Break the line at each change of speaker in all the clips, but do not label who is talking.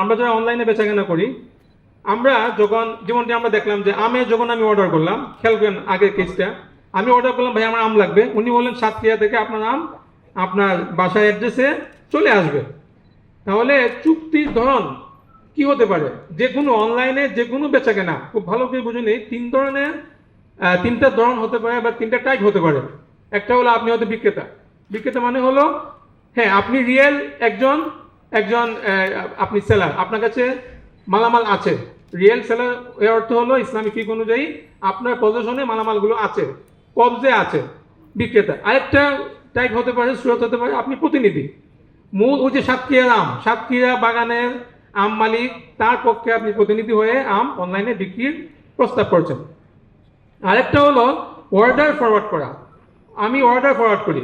আমরা যারা অনলাইনে বেচাকেনা করি, আমরা যখন যেমনটি আমরা দেখলাম যে আমের যখন আমি অর্ডার করলাম, খেয়াল করেন আগের কেসটা, আমি অর্ডার করলাম ভাই আমার আম লাগবে, উনি বললেন সাতক্ষীরা থেকে আপনার আম আপনার বাসার অ্যাড্রেসে চলে আসবে। তাহলে চুক্তির ধরন কি হতে পারে? যে কোনো অনলাইনে যে কোনো বেচাকেনা খুব ভালো করে বুঝে নিই, তিনটা ধরন হতে পারে বা তিনটা টাইপ হতে পারে। একটা হলো আপনি হয়তো বিক্রেতা। বিক্রেতা মানে হলো হ্যাঁ আপনি রিয়েল একজন একজন আপনি সেলার, আপনার কাছে মালামাল আছে। রিয়েল সেলার এর অর্থ হলো ইসলামিক ফিক অনুযায়ী আপনার পজিশনে মালামালগুলো আছে, কবজে আছে, বিক্রেতা। আরেকটা টাইপ হতে পারে, সুরত হতে পারে আপনি প্রতিনিধি। মূল ওই যে সাতক্ষীরা বাগানের আম মালিক, তার পক্ষে আপনি প্রতিনিধি হয়ে আম অনলাইনে বিক্রির প্রস্তাব করছেন। আরেকটা হলো অর্ডার ফরওয়ার্ড করা। আমি অর্ডার ফরওয়ার্ড করি,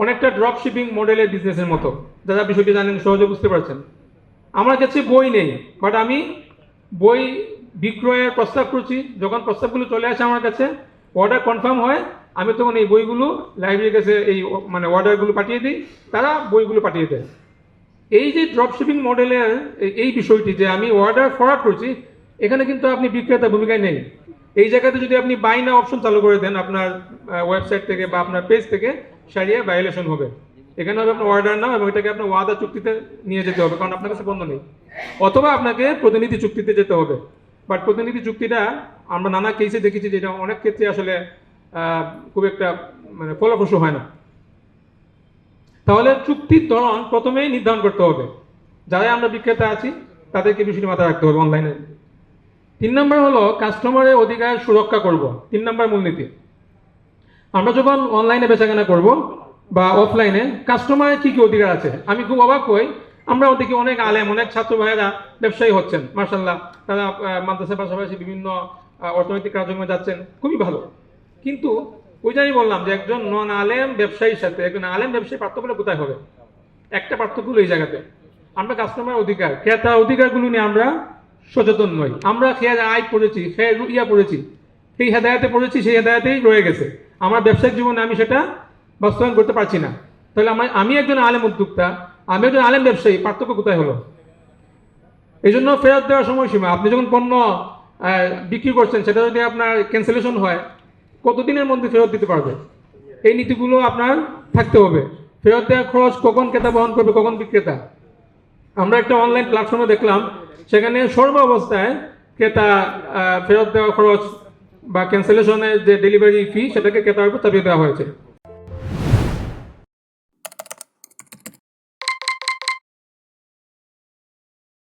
অনেকটা ড্রপ শিপিং মডেলের বিজনেসের মতো। যারা বিষয়টি জানেন সহজে বুঝতে পারছেন। আমার কাছে বই নেই, বাট আমি বই বিক্রয়ের প্রস্তাব করছি। যখন প্রস্তাবগুলো চলে আসে আমার কাছে, অর্ডার কনফার্ম হয়, আমি তখন এই বইগুলো লাইব্রেরির কাছে এই মানে অর্ডারগুলো পাঠিয়ে দিই, তারা বইগুলো পাঠিয়ে দেয়। এই যে ড্রপ শিপিং মডেলের এই বিষয়টি যে আমি অর্ডার ফরওয়ার্ড করছি, এখানে কিন্তু আপনি বিক্রেতা ভূমিকায় নেই। এই জায়গাতে যদি আপনি বাই নাও অপশন চালু করে দেন আপনার ওয়েবসাইট থেকে বা আপনার পেজ থেকে, সারিয়া ভায়োলেশন হবে। এখানে হবে আপনার অর্ডার নাও এবং এটাকে আপনার ওয়াদা চুক্তিতে নিয়ে যেতে হবে, কারণ আপনার কাছে বন্ধ নেই। অথবা আপনাকে প্রতিনিধি চুক্তিতে যেতে হবে। বাট প্রতিনিধি চুক্তিটা আমরা নানা কেসে দেখেছি যেটা অনেক ক্ষেত্রে আসলে খুব একটা মানে ফলপ্রসূ হয় না। তাহলে চুক্তির ধরন প্রথমেই নির্ধারণ করতে হবে। যারা আমরা বিক্রেতা আছি তাদেরকে বিষয়টি মাথায় রাখতে হবে অনলাইনে। 3 নম্বর হলো কাস্টমারের অধিকার সুরক্ষা করব। 3 নম্বর মূলনীতি। আমরা যখন অনলাইনে বেচাকেনা করব বা অফলাইনে, কাস্টমারের কি কি অধিকার আছে। আমি খুব অবাক হই, আমরা দেখি অনেক আলেম, অনেক ছাত্র ভাইয়েরা ব্যবসায়ী হচ্ছেন, মার্শাল্লাহ। তারা মাদ্রাসার পাশাপাশি বিভিন্ন অর্থনৈতিক কার্যক্রমে যাচ্ছেন, খুবই ভালো। কিন্তু ওই যে আমি বললাম যে একজন নন আলেম ব্যবসায়ীর সাথে একজন আলেম ব্যবসায়ী পার্থক্যটা কোথায় হবে? একটা পার্থক্য হলো এই জায়গাতে, আমরা কাস্টমার অধিকার, ক্রেতা অধিকারগুলো নিয়ে আমরা সচেতন নই। আমরা খেয়াল আয় পড়েছি, খেয়াল ইয়া পড়েছি, সেই হেদায়াতে পড়েছি, সেই হেদায়াতেই রয়ে গেছে। আমার ব্যবসায়িক জীবনে আমি সেটা বাস্তবায়ন করতে পারছি না। তাহলে আমি একজন আলেম উদ্যোক্তা, আমি একজন আলেম ব্যবসায়ী, পার্থক্য কোথায় হলো? এই জন্য ফেরত দেওয়ার সময়সীমা, আপনি যখন পণ্য বিক্রি করছেন সেটা যদি আপনার ক্যান্সেলেশন হয়, কতদিনের মধ্যে ফেরত দিতে পারবে? এই নীতিগুলো আপনার থাকতে হবে। ফেরত দেওয়ার খরচ কখন ক্রেতা বহন করবে, কখন বিক্রেতা। আমরা একটা অনলাইন প্ল্যাটফর্মে দেখলাম, সেখানে সর্ব অবস্থায় ক্রেতা ফেরত দেওয়া খরচ বা ক্যান্সেলেশনের যে ডেলিভারি ফি, সেটাকে ক্রেতার উপর চাপিয়ে দেওয়া হয়েছে।